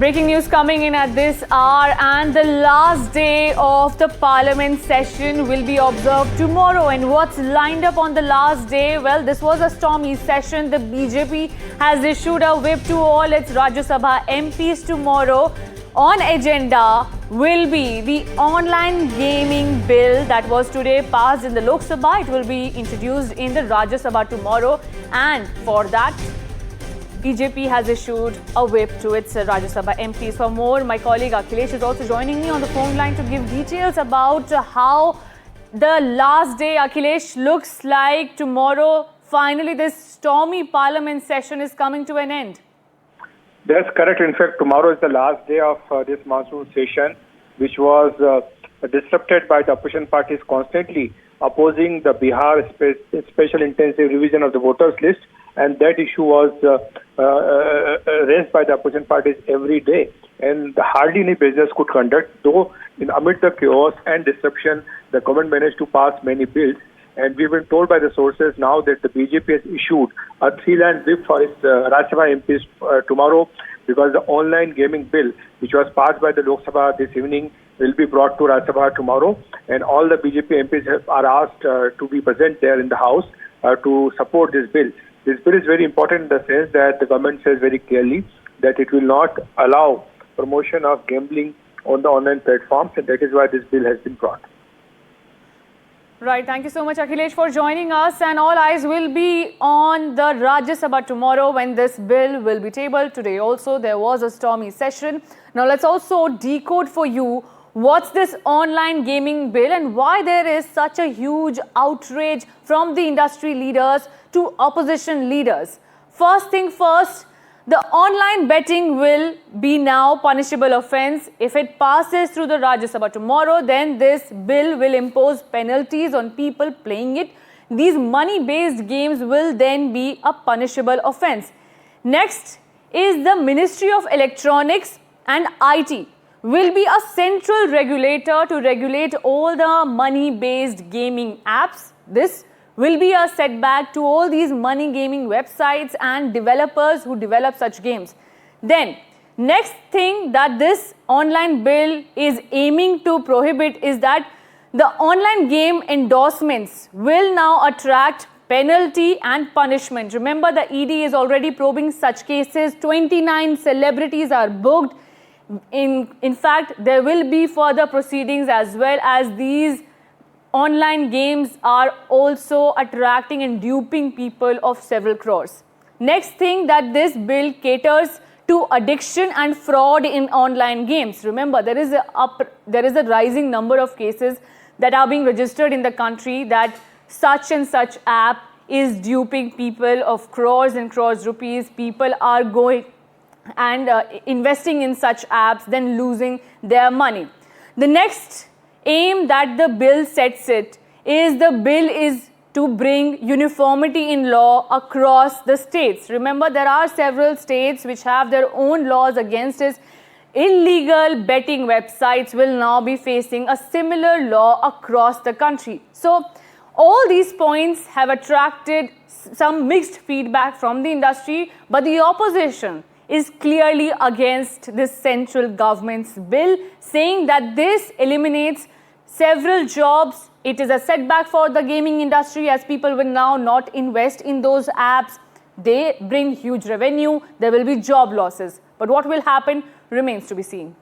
Breaking news coming in at this hour, and the last day of the Parliament session will be observed tomorrow. And what's lined up on the last day? Well, this was a stormy session. The BJP has issued a whip to all its Rajya Sabha MPs tomorrow. On agenda will be the online gaming bill that was today passed in the Lok Sabha. It will be introduced in the Rajya Sabha tomorrow, and for that, BJP has issued a whip to its Rajya Sabha MPs. For more, my colleague Akhilesh is also joining me on the phone line to give details about how the last day, Akhilesh, looks like tomorrow. Finally, this stormy Parliament session is coming to an end. That's correct. In fact, tomorrow is the last day of this monsoon session, which was disrupted by the opposition parties constantly opposing the Bihar special intensive revision of the voters list, and that issue was raised by the opposition parties every day, and hardly any business could conduct. Though, amid the chaos and disruption, the government managed to pass many bills. And we've been told by the sources now that the BJP has issued a three-line whip for its Rajya Sabha MPs tomorrow, because the online gaming bill, which was passed by the Lok Sabha this evening, will be brought to Rajya Sabha tomorrow. And all the BJP MPs are asked to be present there in the House to support this bill. This bill is very important in the sense that the government says very clearly that it will not allow promotion of gambling on the online platforms, and that is why this bill has been brought. Right. Thank you so much, Akhilesh, for joining us. And all eyes will be on the Rajya Sabha tomorrow when this bill will be tabled. Today also, there was a stormy session. Now, let's also decode for you what's this online gaming bill and why there is such a huge outrage from the industry leaders to opposition leaders. First thing first, the online betting will be now punishable offence. If it passes through the Rajya Sabha tomorrow, then this bill will impose penalties on people playing it. These money-based games will then be a punishable offence. Next is the Ministry of Electronics and IT will be a central regulator to regulate all the money-based gaming apps. This will be a setback to all these money gaming websites and developers who develop such games. Then, next thing that this online bill is aiming to prohibit is that the online game endorsements will now attract penalty and punishment. Remember, the ED is already probing such cases. 29 celebrities are booked. In fact, there will be further proceedings as well, as these online games are also attracting and duping people of several crores. Next thing that this bill caters to addiction and fraud in online games. Remember, there is a rising number of cases that are being registered in the country that such and such app is duping people of crores and crores rupees. People are going and investing in such apps, then losing their money. The next aim that the bill sets it is the bill is to bring uniformity in law across the states. Remember, there are several states which have their own laws against this. Illegal betting websites will now be facing a similar law across the country. So, all these points have attracted some mixed feedback from the industry, but the opposition is clearly against this central government's bill, saying that this eliminates several jobs. It is a setback for the gaming industry, as people will now not invest in those apps. They bring huge revenue. There will be job losses. But what will happen remains to be seen.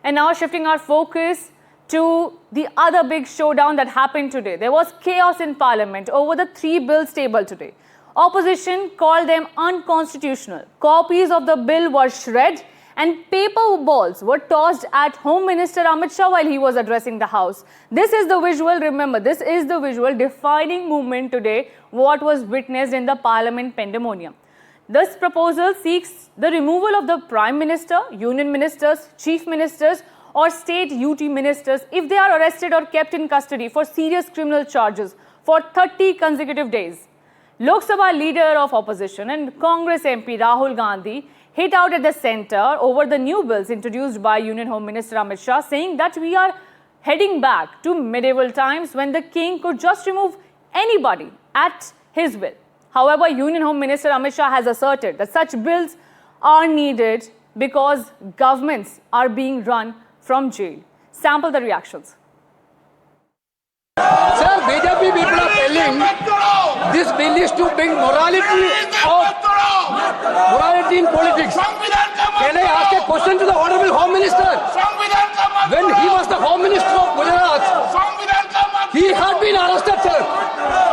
And now shifting our focus to the other big showdown that happened today. There was chaos in Parliament over the 3 bills tabled today. Opposition called them unconstitutional. Copies of the bill were shredded and paper balls were tossed at Home Minister Amit Shah while he was addressing the House. This is the visual, remember, this is the visual defining movement today, what was witnessed in the Parliament pandemonium. This proposal seeks the removal of the Prime Minister, Union Ministers, Chief Ministers or State UT Ministers if they are arrested or kept in custody for serious criminal charges for 30 consecutive days. Lok Sabha leader of opposition and Congress MP Rahul Gandhi hit out at the centre over the new bills introduced by Union Home Minister Amit Shah, saying that we are heading back to medieval times when the king could just remove anybody at his will. However, Union Home Minister Amit Shah has asserted that such bills are needed because governments are being run from jail. Sample the reactions. Sir, BJP people are telling this bill is to bring morality in politics. Can I ask a question to the Honorable Home Minister? When he was the Home Minister of Gujarat, he had been arrested, sir.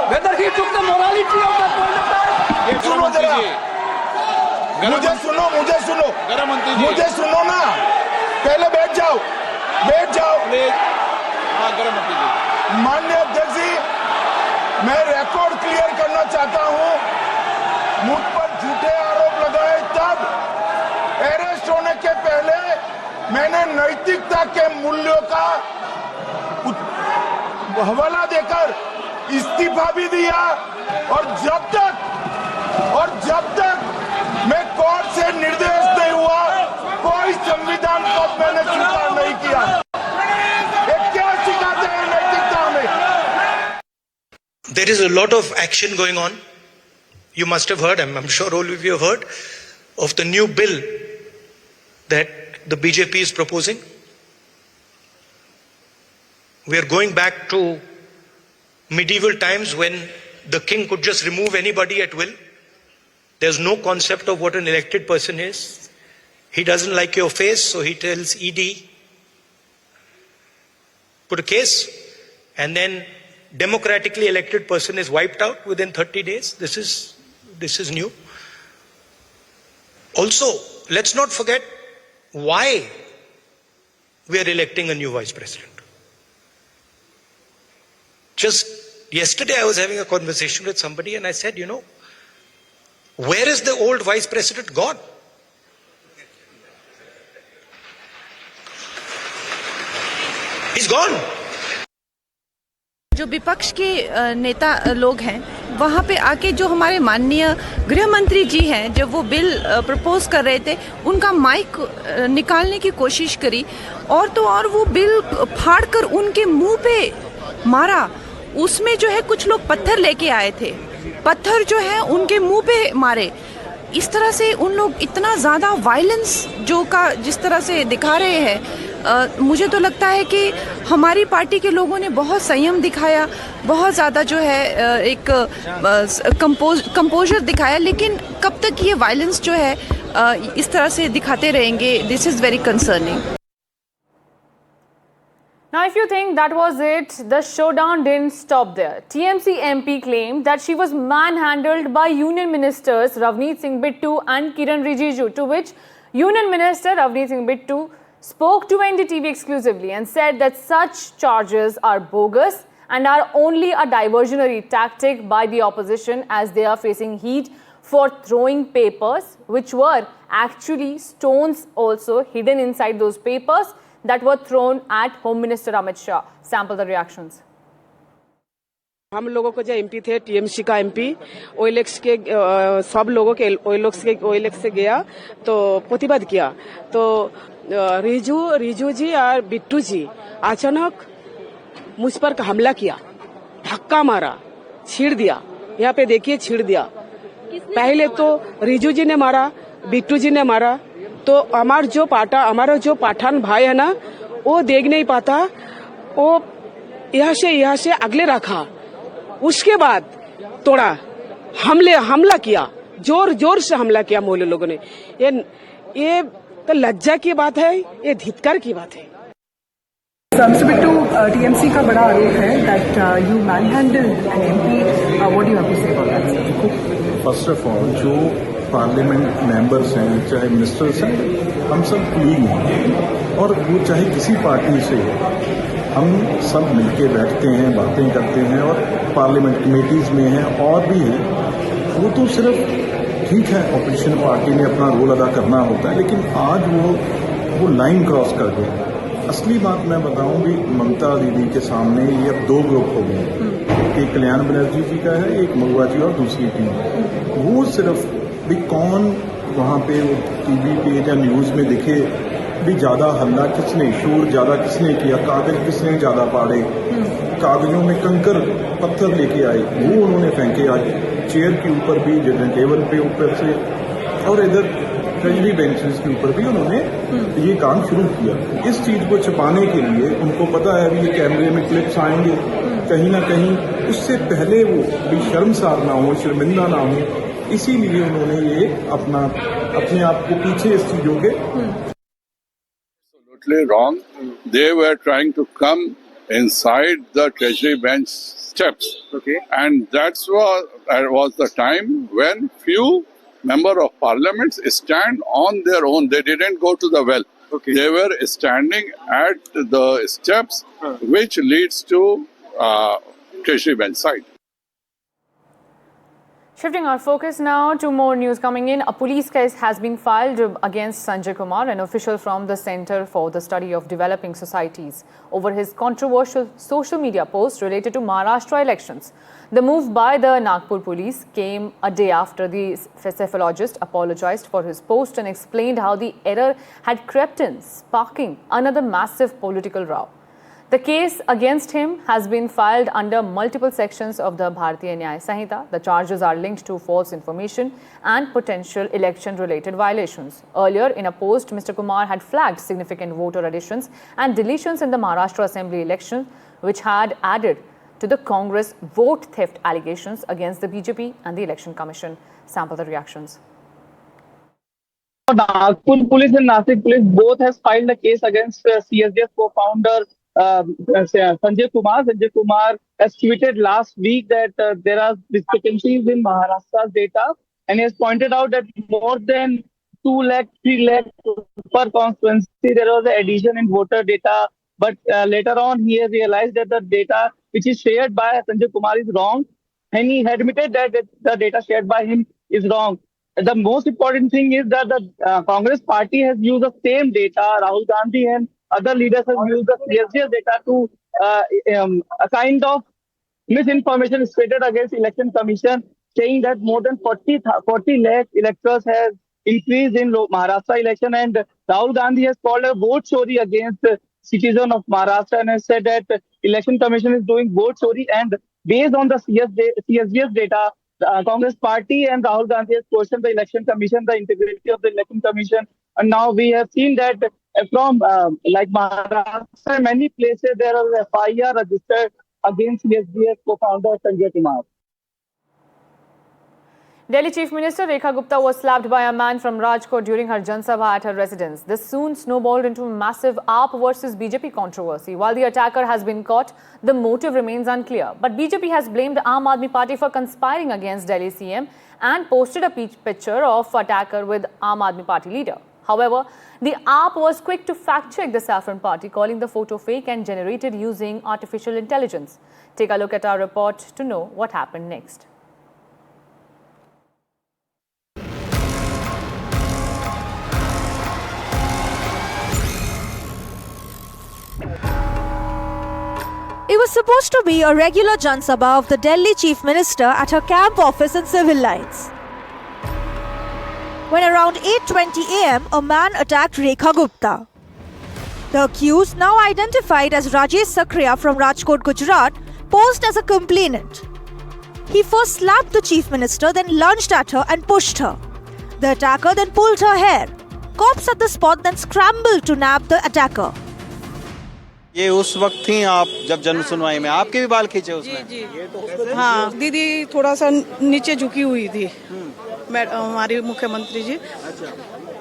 Whether he took the morality of that point of time? सुनो जरा, मुझे सुनो ना, पहले बैठ जाओ। माननीय अध्यक्ष जी, मैं रिकॉर्ड क्लियर करना चाहता हूं। मुझ पर झूठे आरोप लगाए तब अरेस्ट होने के पहले मैंने नैतिकता के मूल्यों का हवाला देकर इस्तीफा भी दिया और जब तक मैं कोर्ट से निर्देश नहीं हुआ, कोई संविधान को मैंने स्वीकार नहीं किया। ये क्या सिखाते हैं नैतिकता में? There is a lot of action going on. You must have heard, I'm sure all of you have heard, of the new bill that the BJP is proposing. We are going back to medieval times when the king could just remove anybody at will. There's no concept of what an elected person is. He doesn't like your face, so he tells ED, put a case, and then democratically elected person is wiped out within 30 days. This is new. Also, let's not forget why we are electing a new vice president. Just yesterday I was having a conversation with somebody and I said, where is the old vice president gone? He's gone. जो विपक्ष के नेता लोग हैं वहाँ पे आके जो हमारे माननीय गृह मंत्री जी हैं जब वो बिल प्रपोज कर रहे थे उनका माइक निकालने की कोशिश करी और तो और वो बिल फाड़ कर उनके मुंह पे मारा। उसमें जो है कुछ लोग पत्थर लेके आए थे, पत्थर जो है उनके मुंह पे मारे। इस तरह से उन लोग इतना ज़्यादा वायलेंस जिस तरह से दिखा रहे हैं, मुझे तो लगता है कि हमारी पार्टी के लोगों ने बहुत संयम दिखाया, बहुत ज़्यादा जो है एक कंपोजर दिखाया, लेकिन कब तक ये वायलेंस जो है इस तरह से दिखाते रहेंगे, this is very concerning. Now, if you think that was it, the showdown didn't stop there. TMC MP claimed that she was manhandled by Union Ministers Ravneet Singh Bittu and Kiran Rijiju, to which Union Minister Ravneet Singh Bittu spoke to NDTV exclusively and said that such charges are bogus and are only a diversionary tactic by the opposition as they are facing heat for throwing papers, which were actually stones also hidden inside those papers that were thrown at Home Minister Amit Shah. Sample the reactions. हम लोगों को जो MP थे TMC का MP OLX के सब लोगों के ओएलएक्स से गया तो प्रतिवाद किया तो रिजू जी और बिट्टू जी अचानक मुझ पर हमला किया, धक्का मारा, छीड़ दिया। यहाँ पे देखिए छीड़ दिया। पहले तो रिजू जी ने मारा, बिट्टू जी ने मारा, तो हमारा जो पठान भाई है ना वो देख नहीं पाता, वो यहाँ से अगले रखा। उसके बाद तोड़ा, हमला किया, जोर से हमला किया मोहल्ले लोगों ने। ये तो लज्जा की बात है, ये धिक्कार की बात है। Mr. Bittu, TMC का बड़ा आरोप है that you manhandled an MP. What do you have to say about that? First of all, जो पार्लियामेंट मेंबर्स हैं, चाहे मिनिस्टर्स हैं, हम सब लीग हैं और वो चाहे किसी पार्टी से हो, हम सब मिलके बैठते हैं, बातें करते हैं और पार्लियामेंट कमेटीज में हैं और भी हैं। वो तो सिर्फ ठीक है, ऑपोजिशन पार्टी ने अपना रोल अदा करना होता है, लेकिन आज वो लाइन क्रॉस कर गए। असली बात मैं बताऊं भी, ममता दीदी के सामने ये अब दो ग्रुप हो गए, एक कल्याण बनर्जी जी का है, एक महुआ जी और दूसरी टीम। वो सिर्फ भी कौन वहाँ पे टीवी पे या न्यूज में दिखे भी ज्यादा हल्ला किसने, शोर ज्यादा किसने किया, कागज किसने ज्यादा पाड़े, कागजों में कंकर पत्थर लेके आए, वो उन्होंने फेंके आज चेयर के ऊपर भी, टेबल पे ऊपर से, और इधर ट्रेजरी बेंचेस के ऊपर भी उन्होंने ये काम शुरू किया। इस चीज को छिपाने के लिए उनको पता है अभी ये कैमरे में क्लिप्स आएंगे, कहीं ना कहीं उससे पहले वो भी शर्मसार ना हो, शर्मिंदा ना हो, इसीलिए उन्होंने ये अपने आप को पीछे इस चीजों के Absolutely wrong. They were trying to come inside the Treasury bench steps. Okay. And that was the time when few member of parliaments stand on their own. They didn't go to the well. Okay. They were standing at the steps which leads to Treasury bench side. Shifting our focus now to more news coming in. A police case has been filed against Sanjay Kumar, an official from the Center for the Study of Developing Societies, over his controversial social media post related to Maharashtra elections. The move by the Nagpur police came a day after the cephalologist apologized for his post and explained how the error had crept in, sparking another massive political row. The case against him has been filed under multiple sections of the Bharatiya Nyaya Sanhita. The charges are linked to false information and potential election-related violations. Earlier, in a post, Mr. Kumar had flagged significant voter additions and deletions in the Maharashtra Assembly election, which had added to the Congress vote theft allegations against the BJP and the Election Commission. Sample the reactions. Nagpur police and Nasik police both has filed a case against CSDF co-founder Sanjay Kumar. Sanjay Kumar has tweeted last week that there are discrepancies in Maharashtra's data, and he has pointed out that more than 2 lakh, 3 lakh per constituency there was an addition in voter data. But later on, he has realized that the data which is shared by Sanjay Kumar is wrong, and he admitted that the data shared by him is wrong. The most important thing is that the Congress party has used the same data. Rahul Gandhi and other leaders have used the CSDF data to a kind of misinformation spreaded against Election Commission, saying that more than 40 lakh electors have increased in Maharashtra election, and Rahul Gandhi has called a vote chori against citizens of Maharashtra and has said that Election Commission is doing vote chori, and based on the CSDF data, the Congress party and Rahul Gandhi has questioned the Election Commission, the integrity of the Election Commission, and now we have seen that from like Maharashtra, many places there are FIR registered against CSDF co-founder Sanjay Kumar. Delhi Chief Minister Rekha Gupta was slapped by a man from Rajkot during her Jan Sabha at her residence. This soon snowballed into a massive AAP versus BJP controversy. While the attacker has been caught, the motive remains unclear. But BJP has blamed Aam Aadmi Party for conspiring against Delhi CM and posted a picture of attacker with Aam Aadmi Party leader. However, the AAP was quick to fact-check the Saffron Party, calling the photo fake and generated using artificial intelligence. Take a look at our report to know what happened next. It was supposed to be a regular Jan Sabha of the Delhi Chief Minister at her camp office in Civil Lines. When around 8:20 am, a man attacked Rekha Gupta. The accused, now identified as Rajesh Sakriya from Rajkot, Gujarat, posed as a complainant. He first slapped the Chief Minister, then lunged at her and pushed her. The attacker then pulled her hair. Cops at the spot then scrambled to nab the attacker. ये उस वक्त थी आप जब जन सुनवाई में आपके भी बाल खींचे उसमें? जी जी हाँ, दीदी थोड़ा सा नीचे झुकी हुई थी हमारी मुख्यमंत्री जी।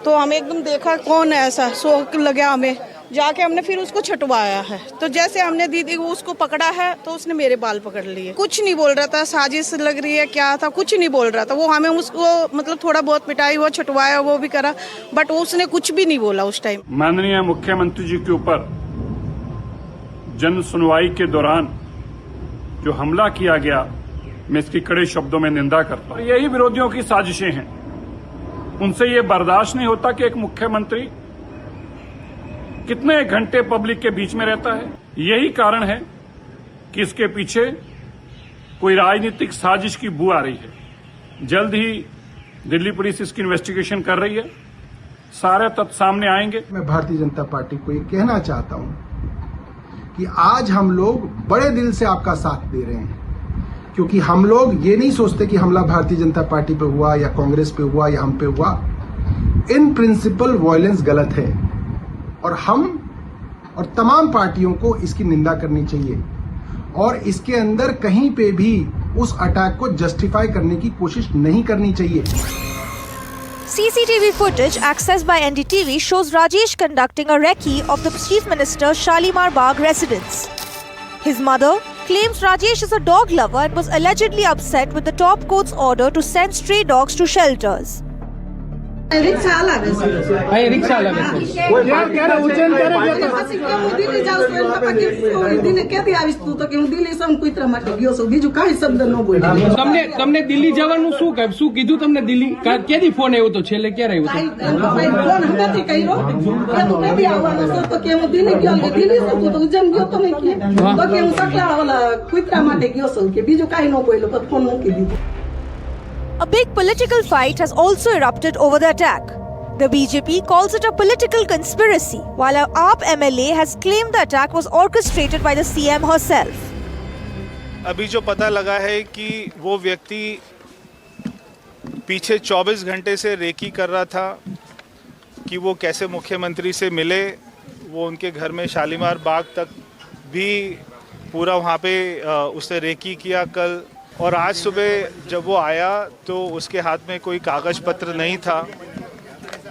तो हमें एकदम देखा कौन है ऐसा, शौक लगा हमें, जाके हमने फिर उसको छटवाया है। तो जैसे हमने दीदी को उसको पकड़ा है तो उसने मेरे बाल पकड़ लिए। कुछ नहीं बोल रहा था, साजिश लग रही है क्या था, कुछ नहीं बोल रहा था। वो हमें उसको मतलब थोड़ा बहुत पिटाई, वो छटवाया, वो भी करा, बट उसने कुछ भी नहीं बोला उस टाइम। माननीय मुख्यमंत्री जी के ऊपर जन सुनवाई के दौरान जो हमला किया गया, मैं इसकी कड़े शब्दों में निंदा करता हूं। यही विरोधियों की साजिशें हैं, उनसे ये बर्दाश्त नहीं होता कि एक मुख्यमंत्री कितने घंटे पब्लिक के बीच में रहता है। यही कारण है कि इसके पीछे कोई राजनीतिक साजिश की बू आ रही है। जल्द ही दिल्ली पुलिस इसकी इन्वेस्टिगेशन कर रही है, सारे तथ्य सामने आएंगे। मैं भारतीय जनता पार्टी को ये कहना चाहता हूं कि आज हम लोग बड़े दिल से आपका साथ दे रहे हैं, क्योंकि हम लोग ये नहीं सोचते कि हमला भारतीय जनता पार्टी पे हुआ या कांग्रेस पे हुआ या हम पे हुआ। इन प्रिंसिपल वायलेंस गलत है और हम और तमाम पार्टियों को इसकी निंदा करनी चाहिए और इसके अंदर कहीं पे भी उस अटैक को जस्टिफाई करने की कोशिश नहीं करनी चाहिए। CCTV footage accessed by NDTV shows Rajesh conducting a recce of the Chief Minister's Shalimar Bagh residence. His mother claims Rajesh is a dog lover and was allegedly upset with the top court's order to send stray dogs to shelters. Rickshaw अलग है rickshaw अलग है यार क्या उज्जैन करे પછી કેમ દિલ્હી જાવ છો એના પાકે દિલ્હી કેથી આવીશ તું તો કે હું દિલ્હી સમ કુતરા માટે ગયો છું બીજું કાઈ શબ્દ ન બોલ્યો તમને દિલ્હી જવાનું શું કીધું તમને દિલ્હી કેદી ફોન આવ્યો તો છેલ્લે ક્યારે આવ્યો તો ફોન હમણાંથી કર્યો કે તું કેદી આવવાનો છો તો કે હું દિલ્હી ગયો દિલ્હી છું તું તો ઉજ્જૈન ગયો તો નહીં તો કે હું સકલા ઓલા કુતરા માટે ગયો છું કે બીજું કાઈ ન બોલ્યો તો ફોન મૂકી દીધો। A big political fight has also erupted over the attack. The BJP calls it a political conspiracy, while our AAP MLA has claimed the attack was orchestrated by the CM herself. अभी जो पता लगा है कि वो व्यक्ति पीछे 24 घंटे से रेकी कर रहा था कि वो कैसे मुख्यमंत्री से मिले, वो उनके घर में शालीमार बाग तक भी पूरा वहाँ पे उसने रेकी किया कल। और आज सुबह जब वो आया तो उसके हाथ में कोई कागज पत्र नहीं था,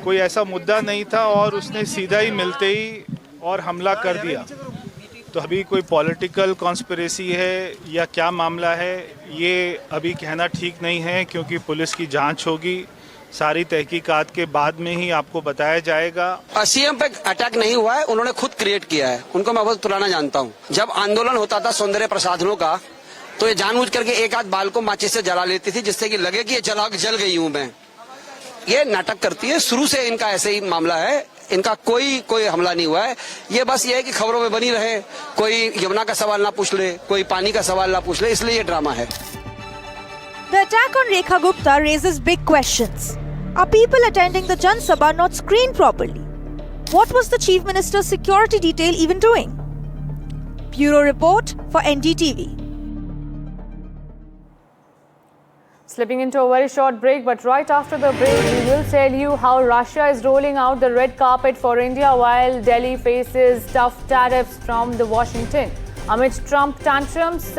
कोई ऐसा मुद्दा नहीं था और उसने सीधा ही मिलते ही और हमला कर दिया। तो अभी कोई पॉलिटिकल कॉन्स्पिरेसी है या क्या मामला है ये अभी कहना ठीक नहीं है, क्योंकि पुलिस की जांच होगी, सारी तहकीकात के बाद में ही आपको बताया जाएगा। सीएम पे अटैक नहीं हुआ है, उन्होंने खुद क्रिएट किया है, उनको मैं बहुत पुराना जानता हूँ। जब आंदोलन होता था सौंदर्य प्रसाधनों का तो ये जानबूझ करके एक आध बाल को माचिस से जला लेती थी जिससे कि लगे कि ये जल गई हूं मैं। ये नाटक करती है, शुरू से इनका ऐसे ही मामला है, इनका कोई हमला नहीं हुआ है। ये बस ये है कि खबरों में बनी रहे, कोई यमुना का सवाल ना पूछ ले, कोई पानी का सवाल ना पूछ ले, इसलिए ये ड्रामा है। The attack on Rekha Gupta raises big questions. Are people attending the Jan Sabha not screened properly? What was the Chief Minister's security detail even doing? Bureau report for NDTV. Slipping into a very short break, but right after the break, we will tell you how Russia is rolling out the red carpet for India while Delhi faces tough tariffs from the Washington. Amid Trump tantrums,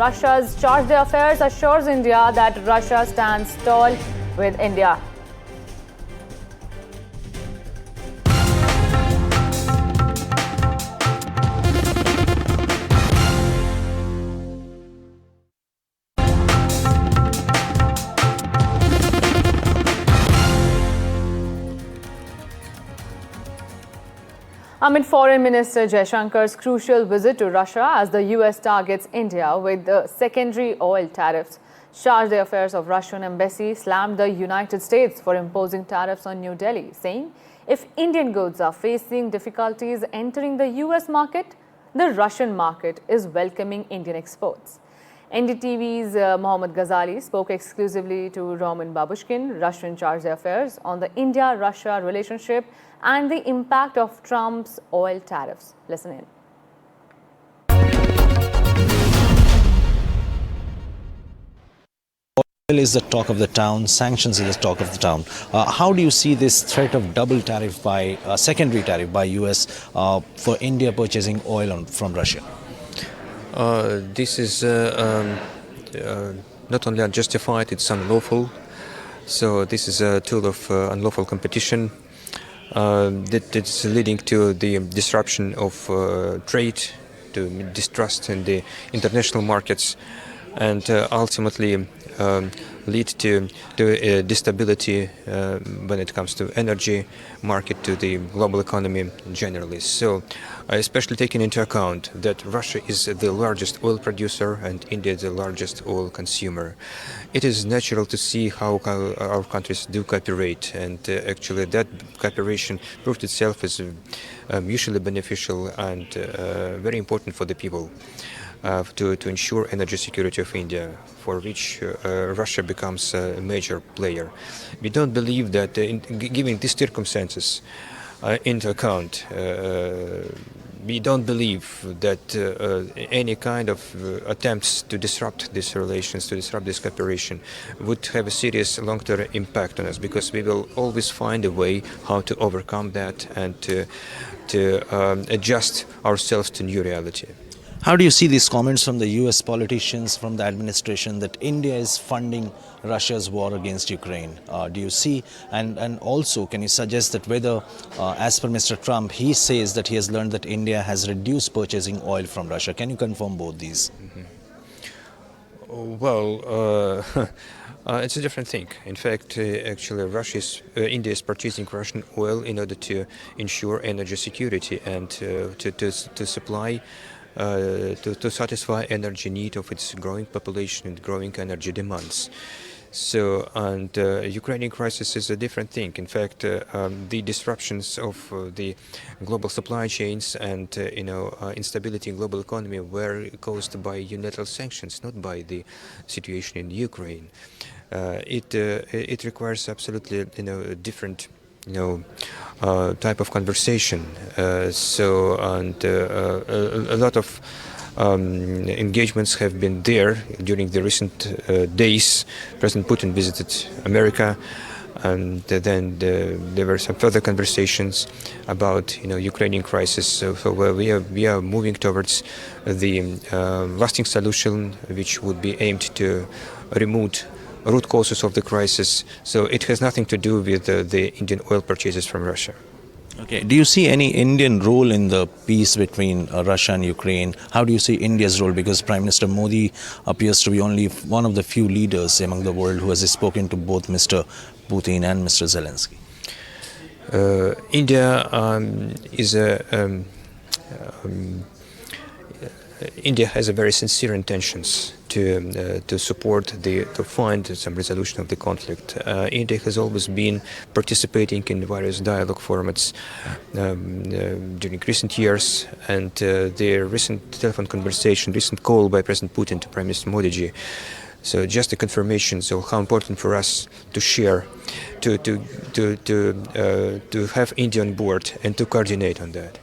Russia's Charge d'Affaires assures India that Russia stands tall with India. Amid Foreign Minister Jaishankar's crucial visit to Russia as the US targets India with the secondary oil tariffs, Charge d'Affaires of Russian embassy slammed the United States for imposing tariffs on New Delhi, saying if Indian goods are facing difficulties entering the US market, the Russian market is welcoming Indian exports. NDTV's Mohammad Ghazali spoke exclusively to Roman Babushkin, Russian Charge d'Affaires, on the India-Russia relationship and the impact of Trump's oil tariffs. Listen in. Oil is the talk of the town, sanctions is the talk of the town. How do you see this threat of double tariff by, secondary tariff by US for India purchasing oil from Russia? This is not only unjustified, it's unlawful. So this is a tool of unlawful competition that is leading to the disruption of trade, to distrust in the international markets, and ultimately lead to instability when it comes to energy market, to the global economy generally. So, especially taking into account that Russia is the largest oil producer and India the largest oil consumer, it is natural to see how our countries do cooperate, and actually that cooperation proved itself as mutually beneficial and very important for the people. To ensure energy security of India, for which Russia becomes a major player. We don't believe that, given these circumstances into account, we don't believe that any kind of attempts to disrupt these relations, to disrupt this cooperation, would have a serious long-term impact on us, because we will always find a way how to overcome that and to adjust ourselves to new reality. How do you see these comments from the US politicians, from the administration, that India is funding Russia's war against Ukraine? Do you see, and also can you suggest that whether, as per Mr. Trump, he says that he has learned that India has reduced purchasing oil from Russia? Can you confirm both these? Well, it's a different thing. In fact, actually, India is purchasing Russian oil in order to ensure energy security and to supply. To satisfy energy need of its growing population and growing energy demands. So, and Ukrainian crisis is a different thing. In fact, the disruptions of the global supply chains and instability in global economy were caused by unilateral sanctions, not by the situation in Ukraine. It requires absolutely a different type of conversation. A lot of engagements have been there during the recent days. President Putin visited America, and then there were some further conversations about Ukrainian crisis. So we are moving towards the lasting solution, which would be aimed to remove root causes of the crisis. So it has nothing to do with the Indian oil purchases from Russia. Okay. Do you see any Indian role in the peace between Russia and Ukraine? How do you see India's role? Because Prime Minister Modi appears to be only one of the few leaders among the world who has spoken to both Mr. Putin and Mr. Zelensky. India has a very sincere intentions to support to find some resolution of the conflict. India has always been participating in various dialogue formats during recent years, and the recent telephone conversation, recent call by President Putin to Prime Minister Modi ji. So just a confirmation of how important for us to share, to have India on board and to coordinate on that.